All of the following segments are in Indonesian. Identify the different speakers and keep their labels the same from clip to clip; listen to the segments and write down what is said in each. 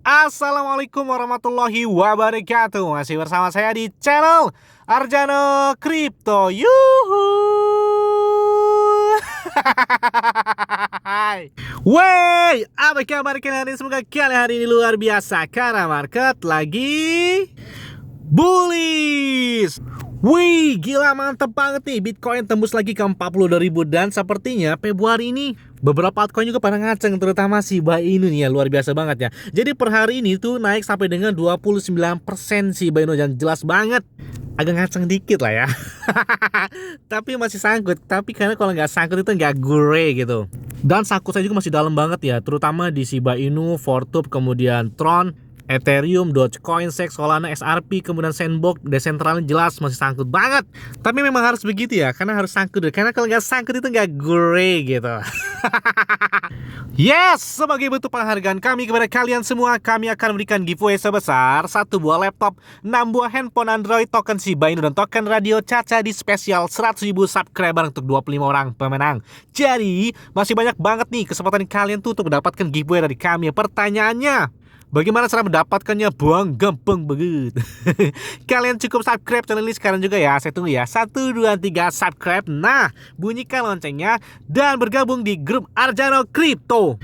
Speaker 1: Assalamualaikum warahmatullahi wabarakatuh. Masih bersama saya di channel Arjano Crypto. Yuhu. Wey, apa kabar kalian? Semoga kalian hari ini luar biasa karena market lagi bullish. Wih, gila mantep banget nih. Bitcoin tembus lagi ke 42.000 dan sepertinya Februari ini beberapa altcoin juga pada ngaceng, terutama Shiba Inu nih ya, luar biasa banget ya. Jadi per hari ini tuh naik sampai dengan 29% Shiba Inu dan jelas banget agak ngaceng dikit lah ya. Tapi masih sangkut. Tapi karena kalau nggak sangkut itu nggak gure gitu. Dan sangkut saya juga masih dalam banget ya, terutama di Shiba Inu, Fortube, kemudian Tron, Ethereum, Dogecoin, SEC, Solana, XRP, kemudian Sandbox, Decentraland jelas masih sangkut banget. Tapi memang harus begitu ya, karena harus sangkut. Karena kalau nggak sangkut itu nggak gure gitu. Yes, sebagai bentuk penghargaan kami kepada kalian semua, kami akan memberikan giveaway sebesar 1 buah laptop, 6 buah handphone Android, token Shiba Inu, dan token radio Caca di spesial 100.000 subscriber untuk 25 orang pemenang. Jadi, masih banyak banget nih kesempatan kalian tuh untuk mendapatkan giveaway dari kami. Pertanyaannya, bagaimana cara mendapatkannya? Buang gampang banget. Kalian cukup subscribe channel ini sekarang juga ya. Saya tunggu ya. 1, 2, 3 subscribe. Nah, bunyikan loncengnya dan bergabung di grup Arjano Crypto.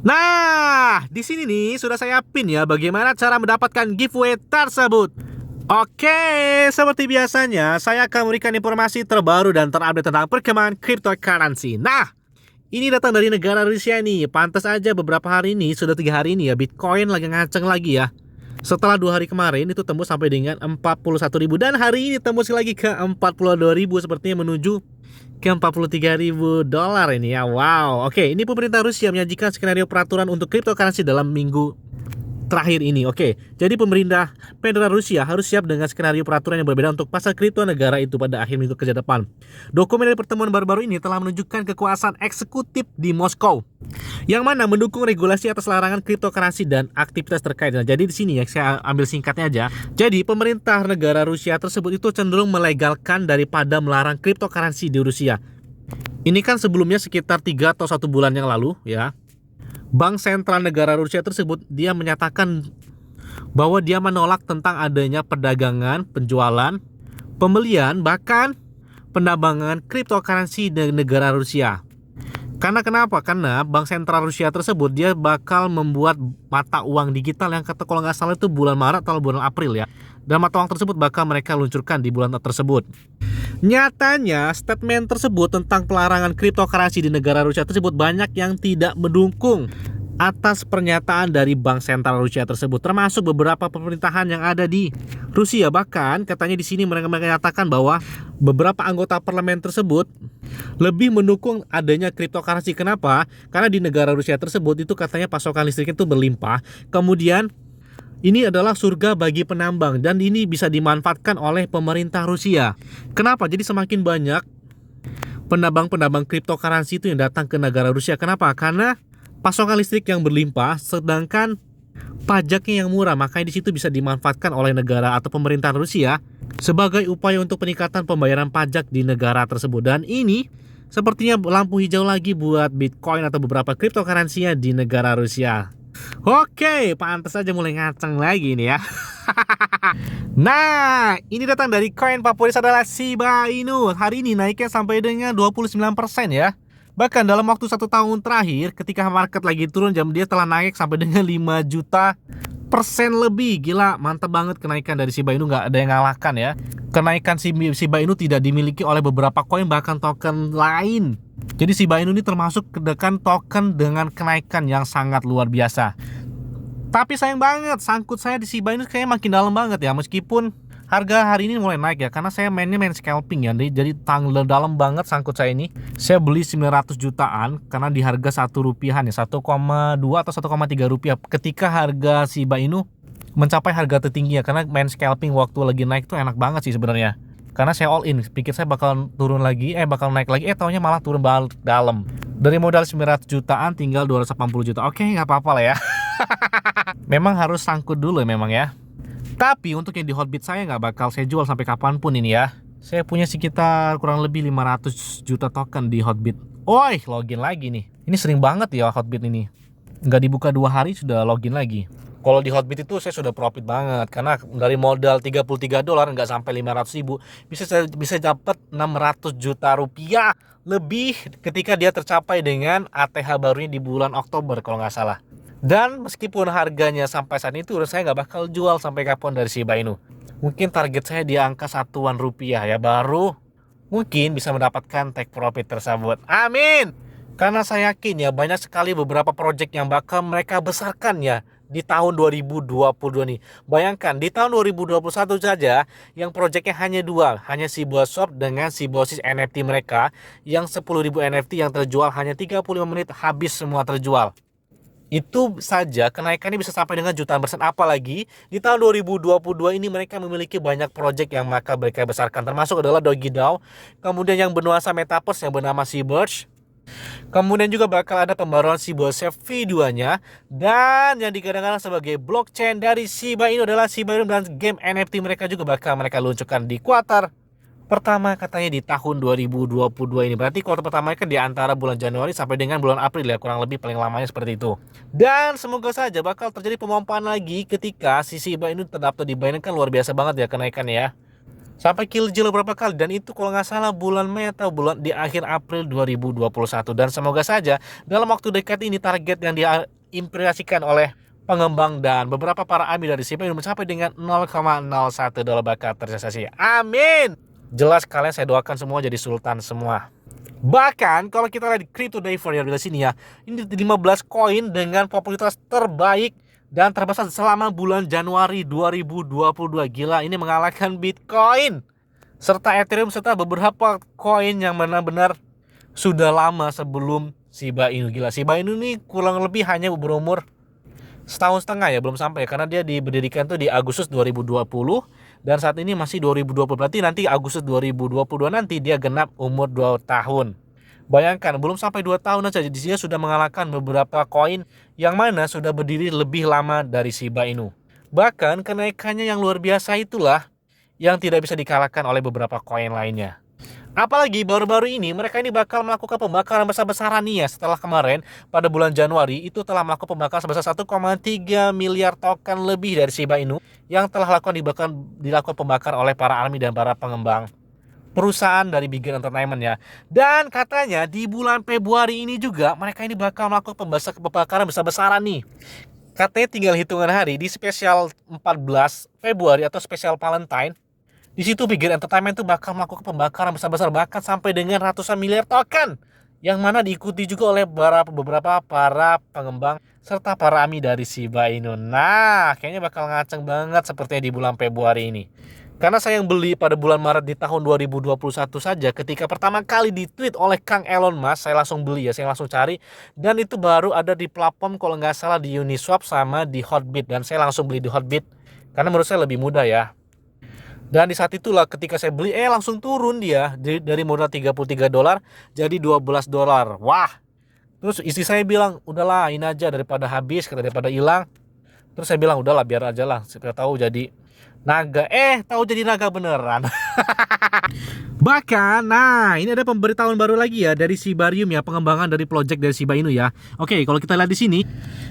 Speaker 1: Nah, di sini nih sudah saya pin ya bagaimana cara mendapatkan giveaway tersebut. Oke, seperti biasanya saya akan memberikan informasi terbaru dan terupdate tentang perkembangan cryptocurrency. Nah, ini datang dari negara Rusia nih. Pantas aja beberapa hari ini, sudah 3 hari ini ya, Bitcoin lagi ngaceng lagi ya. Setelah 2 hari kemarin itu tembus sampai dengan 41.000 dan hari ini tembus lagi ke 42.000, sepertinya menuju ke 43.000 dolar ini ya. Wow. Oke, ini pemerintah Rusia menyajikan skenario peraturan untuk cryptocurrency dalam minggu terakhir ini. Oke, jadi pemerintah federal Rusia harus siap dengan skenario peraturan yang berbeda untuk pasar kripto negara itu pada akhir minggu kerja depan. Dokumen dari pertemuan baru-baru ini telah menunjukkan kekuasaan eksekutif di Moskow, yang mana mendukung regulasi atas larangan cryptocurrency dan aktivitas terkait. Nah, jadi di sini ya saya ambil singkatnya aja. Jadi pemerintah negara Rusia tersebut itu cenderung melegalkan daripada melarang cryptocurrency di Rusia. Ini kan sebelumnya sekitar 3 atau 1 bulan yang lalu ya. Bank sentral negara Rusia tersebut dia menyatakan bahwa dia menolak tentang adanya perdagangan, penjualan, pembelian, bahkan penambangan cryptocurrency di negara Rusia. Karena kenapa? Karena bank sentral Rusia tersebut dia bakal membuat mata uang digital yang kata kalau nggak salah itu bulan Maret atau bulan April ya. Dan mata uang tersebut bakal mereka luncurkan di bulan tersebut. Nyatanya statement tersebut tentang pelarangan cryptocurrency di negara Rusia tersebut banyak yang tidak mendukung atas pernyataan dari bank sentral Rusia tersebut, termasuk beberapa pemerintahan yang ada di Rusia. Bahkan katanya di sini mereka menyatakan bahwa beberapa anggota parlemen tersebut lebih mendukung adanya cryptocurrency. Kenapa? Karena di negara Rusia tersebut itu katanya pasokan listriknya itu berlimpah. Kemudian ini adalah surga bagi penambang dan ini bisa dimanfaatkan oleh pemerintah Rusia. Kenapa? Jadi semakin banyak penambang-penambang cryptocurrency itu yang datang ke negara Rusia. Kenapa? Karena pasokan listrik yang berlimpah, sedangkan pajaknya yang murah. Makanya di situ bisa dimanfaatkan oleh negara atau pemerintah Rusia sebagai upaya untuk peningkatan pembayaran pajak di negara tersebut. Dan ini sepertinya lampu hijau lagi buat Bitcoin atau beberapa cryptocurrency-nya di negara Rusia. Oke, pantas aja mulai ngaceng lagi nih ya. Nah, ini datang dari koin favorit adalah Shiba Inu. Hari ini naiknya sampai dengan 29% ya. Bahkan dalam waktu 1 tahun terakhir ketika market lagi turun, dia telah naik sampai dengan 5 juta persen lebih. Gila, mantap banget kenaikan dari Shiba Inu, nggak ada yang ngalahkan ya. Kenaikan Shiba Inu tidak dimiliki oleh beberapa koin bahkan token lain. Jadi Shiba Inu ini termasuk kedekan token dengan kenaikan yang sangat luar biasa. Tapi sayang banget, sangkut saya di Shiba Inu kayaknya makin dalam banget ya. Meskipun harga hari ini mulai naik ya, karena saya main scalping ya. Jadi dalam banget sangkut saya ini. Saya beli 900 jutaan karena di harga 1 rupiahan ya, 1,2 atau 1,3 rupiah. Ketika harga Shiba Inu mencapai harga tertinggi ya, karena main scalping waktu lagi naik tuh enak banget sih sebenarnya. Karena saya all in, pikir saya bakal turun lagi, bakal naik lagi, taunya malah turun balik dalam. Dari modal 900 jutaan tinggal 280 juta. Oke, nggak apa-apa lah ya. Memang harus sangkut dulu memang ya. Tapi untuk yang di Hotbit saya nggak bakal saya jual sampai kapanpun ini ya. Saya punya sekitar kurang lebih 500 juta token di Hotbit. Login lagi nih. Ini sering banget ya Hotbit ini. Nggak dibuka 2 hari sudah login lagi. Kalau di Hotbit itu saya sudah profit banget karena dari modal $33 nggak sampai 500.000 bisa dapat 600 juta rupiah lebih ketika dia tercapai dengan ATH barunya di bulan Oktober kalau nggak salah. Dan meskipun harganya sampai saat itu saya nggak bakal jual sampai kapan dari Shiba Inu. Mungkin target saya di angka satuan rupiah ya, baru mungkin bisa mendapatkan take profit tersebut. Amin. Karena saya yakin ya banyak sekali beberapa project yang bakal mereka besarkan ya di tahun 2022 nih. Bayangkan di tahun 2021 saja yang projectnya hanya dua, hanya Shiba Shop dengan Shibosis NFT mereka yang 10.000 NFT yang terjual hanya 35 menit habis semua terjual. Itu saja kenaikannya bisa sampai dengan jutaan persen, apalagi di tahun 2022 ini mereka memiliki banyak project yang mereka besarkan, termasuk adalah Doggy DAO, kemudian yang bernuansa Metaverse yang bernama Seabird. Kemudian juga bakal ada pembaruan Shiba Safe V2-nya, dan yang digadang-gadang sebagai blockchain dari Shiba Inu adalah Shiba Inu, dan game NFT mereka juga bakal mereka luncurkan di kuartal pertama katanya di tahun 2022 ini. Berarti kuartal pertama kan di antara bulan Januari sampai dengan bulan April ya, kurang lebih paling lamanya seperti itu. Dan semoga saja bakal terjadi pemompaan lagi ketika si Shiba Inu terdaftar di Binance, kan luar biasa banget ya kenaikannya ya. Sampai kill beberapa kali, dan itu kalau nggak salah bulan Mei atau bulan di akhir April 2021. Dan semoga saja dalam waktu dekat ini target yang diimpresikan oleh pengembang dan beberapa para AMI dari Shiba Inu mencapai dengan $0,01 bakal terrealisasi. Amin. Jelas kalian saya doakan semua jadi sultan semua. Bahkan kalau kita lihat di Crypto Diver ya di sini ya, ini 15 koin dengan popularitas terbaik dan terbesar selama bulan Januari 2022. Gila, ini mengalahkan Bitcoin serta Ethereum serta beberapa koin yang benar-benar sudah lama sebelum Shiba Inu. Gila, Shiba Inu ini kurang lebih hanya berumur setahun setengah ya, belum sampai, karena dia diberdirikan tuh di Agustus 2020 dan saat ini masih 2020. Berarti nanti Agustus 2022 nanti dia genap umur 2 tahun. Bayangkan belum sampai 2 tahun saja dia sudah mengalahkan beberapa koin yang mana sudah berdiri lebih lama dari Shiba Inu. Bahkan kenaikannya yang luar biasa itulah yang tidak bisa dikalahkan oleh beberapa koin lainnya. Apalagi baru-baru ini mereka ini bakal melakukan pembakaran besar-besaran nih ya, setelah kemarin pada bulan Januari itu telah melakukan pembakaran sebesar 1,3 miliar token lebih dari Shiba Inu yang telah dilakukan pembakaran oleh para ARMY dan para pengembang perusahaan dari Big Entertainment ya. Dan katanya di bulan Februari ini juga mereka ini bakal melakukan pembakaran besar-besaran nih. Katanya tinggal hitungan hari di spesial 14 Februari atau spesial Valentine. Di situ Big Entertainment itu bakal melakukan pembakaran besar-besar bahkan sampai dengan ratusan miliar token, yang mana diikuti juga oleh beberapa para pengembang serta para AMI dari Shiba Inu. Nah, kayaknya bakal ngaceng banget sepertinya di bulan Februari ini. Karena saya yang beli pada bulan Maret di tahun 2021 saja, ketika pertama kali di-tweet oleh Kang Elon Musk, saya langsung beli ya, saya langsung cari, dan itu baru ada di platform kalau nggak salah di Uniswap sama di Hotbit, dan saya langsung beli di Hotbit karena menurut saya lebih mudah ya. Dan di saat itulah ketika saya beli langsung turun dia dari modal $33 jadi $12. Wah. Terus istri saya bilang, "Udahlah, ini aja daripada habis, daripada hilang." Terus saya bilang, "Udahlah, biar aja lah. Siapa tahu jadi naga." Tahu jadi naga beneran. Bahkan, nah ini ada pemberitahuan baru lagi ya dari Shibarium ya, pengembangan dari project dari Shiba Inu ya. Oke, kalau kita lihat di sini,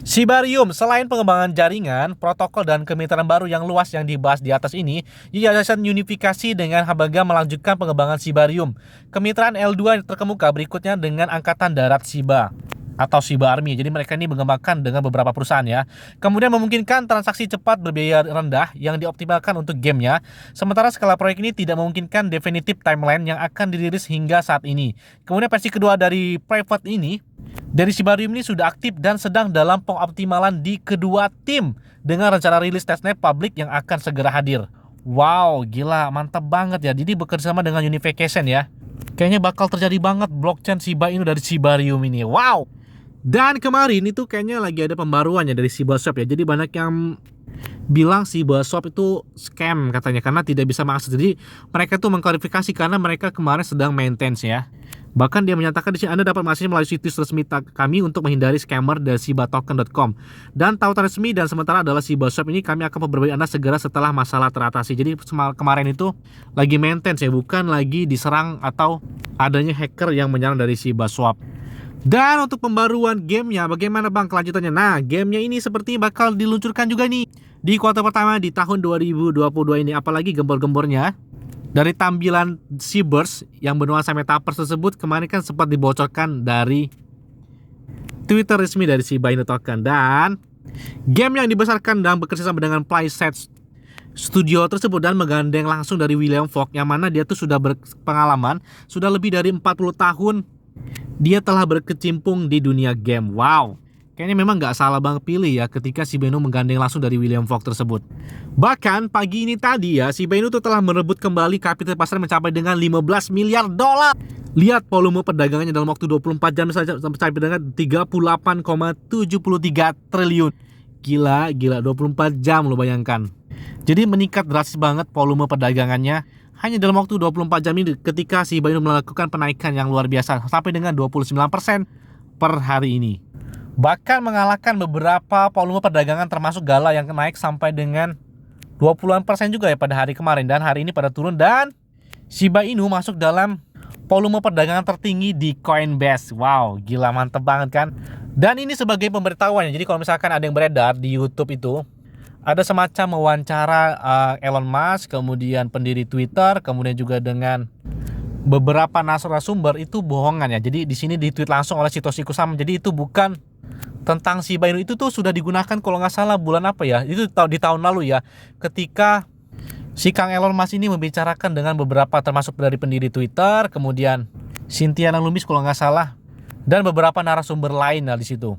Speaker 1: Shibarium selain pengembangan jaringan, protokol dan kemitraan baru yang luas yang dibahas di atas ini, Yayasan Unifikasi dengan Habaga melanjutkan pengembangan Shibarium. Kemitraan L2 yang terkemuka berikutnya dengan Angkatan Darat Shiba atau Shiba Army. Jadi mereka ini mengembangkan dengan beberapa perusahaan ya. Kemudian memungkinkan transaksi cepat berbiaya rendah yang dioptimalkan untuk gamenya. Sementara skala proyek ini tidak memungkinkan definitive timeline yang akan dirilis hingga saat ini. Kemudian versi kedua dari private ini dari Shibarium ini sudah aktif dan sedang dalam pengoptimalan di kedua tim dengan rencana rilis testnet publik yang akan segera hadir. Wow, gila, mantap banget ya. Jadi bekerjasama dengan Unification ya. Kayaknya bakal terjadi banget blockchain Shiba Inu dari Shibarium ini. Wow. Dan kemarin itu kayaknya lagi ada pembaruannya dari Shiba Shop ya. Jadi banyak yang bilang Shiba Shop itu scam katanya karena tidak bisa mengakses. Jadi mereka tuh mengklarifikasi karena mereka kemarin sedang maintenance ya. Bahkan dia menyatakan di sini Anda dapat mengaksesnya melalui situs resmi kami untuk menghindari scammer dari shibatoken.com. Dan tautan resmi dan sementara adalah Shiba Shop ini kami akan memberitahu Anda segera setelah masalah teratasi. Jadi kemarin itu lagi maintenance ya, bukan lagi diserang atau adanya hacker yang menyerang dari Shiba Shop. Dan untuk pembaruan gamenya, bagaimana bang kelanjutannya? Nah, gamenya ini seperti bakal diluncurkan juga nih di kuartal pertama di tahun 2022 ini. Apalagi gembor-gembornya dari tampilan Seaburst yang bernuansa metaverse tersebut kemarin kan sempat dibocorkan dari Twitter resmi dari Shiba Inu Token. Dan game yang dibesarkan dan bekerjasama dengan Playset Studio tersebut dan menggandeng langsung dari William Fogg, yang mana dia tuh sudah berpengalaman, sudah lebih dari 40 tahun dia telah berkecimpung di dunia game. Wow, kayaknya memang nggak salah banget pilih ya ketika Shiba Inu menggandeng langsung dari William Fogg tersebut. Bahkan pagi ini tadi ya, Shiba Inu tuh telah merebut kembali kapital pasar mencapai dengan 15 miliar dolar. Lihat volume perdagangannya dalam waktu 24 jam saja sampai dengan 38,73 triliun. Gila, 24 jam lo bayangkan. Jadi meningkat drastis banget volume perdagangannya hanya dalam waktu 24 jam ini ketika Shiba Inu melakukan penaikan yang luar biasa sampai dengan 29% per hari ini. Bahkan mengalahkan beberapa volume perdagangan termasuk Gala yang naik sampai dengan 20% juga ya pada hari kemarin, dan hari ini pada turun, dan Shiba Inu masuk dalam volume perdagangan tertinggi di Coinbase. Wow, gila mantep banget kan? Dan ini sebagai pemberitahuan ya. Jadi kalau misalkan ada yang beredar di YouTube itu ada semacam wawancara Elon Musk, kemudian pendiri Twitter, kemudian juga dengan beberapa narasumber, itu bohongan ya. Jadi di sini di-tweet langsung oleh Satoshi Kusama. Jadi itu bukan tentang Shiba Inu, itu tuh sudah digunakan kalau nggak salah bulan apa ya? Itu di tahun lalu ya. Ketika si Kang Elon Musk ini membicarakan dengan beberapa termasuk dari pendiri Twitter, kemudian Cynthia Loomis kalau nggak salah, dan beberapa narasumber lain di situ.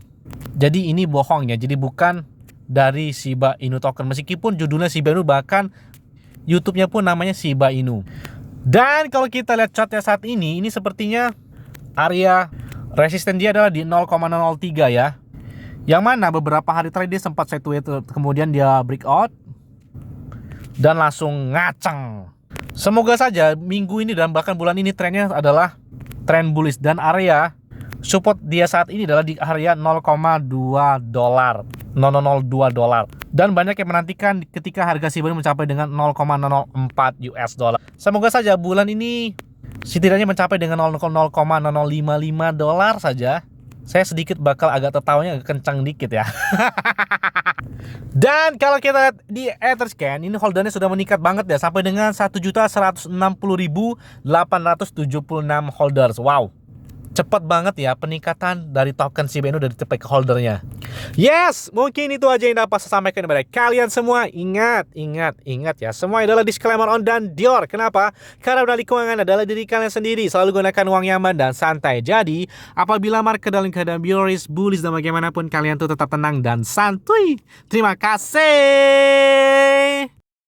Speaker 1: Jadi ini bohong ya. Jadi bukan dari Shiba Inu Token, meskipun judulnya Shiba Inu, bahkan YouTube-nya pun namanya Shiba Inu. Dan kalau kita lihat chartnya saat ini sepertinya area resisten dia adalah di 0,003 ya, yang mana beberapa hari terakhir dia sempat sideways, kemudian dia breakout dan langsung ngaceng. Semoga saja minggu ini dan bahkan bulan ini trennya adalah tren bullish, dan area support dia saat ini adalah di area 0,2 dolar. 0,002 dolar. Dan banyak yang menantikan ketika harga Shiba Inu mencapai dengan 0,004 US dollar. Semoga saja bulan ini setidaknya mencapai dengan 0,055 dolar saja. Saya sedikit bakal agak tertawanya agak kencang dikit ya. Dan kalau kita lihat di Etherscan, ini holdernya sudah meningkat banget ya, sampai dengan 1.160.876 holders. Wow, cepat banget ya peningkatan dari token Shiba Inu dari TP holdernya. Yes, mungkin itu aja yang dapat saya sampaikan kepada kalian semua. Ingat ya, semua adalah disclaimer on dan Dior. Kenapa? Karena modal keuangan adalah diri kalian sendiri. Selalu gunakan uang nyaman dan santai. Jadi, apabila market dalam keadaan bearish, bullish, dan bagaimanapun, kalian tuh tetap tenang dan santuy. Terima kasih.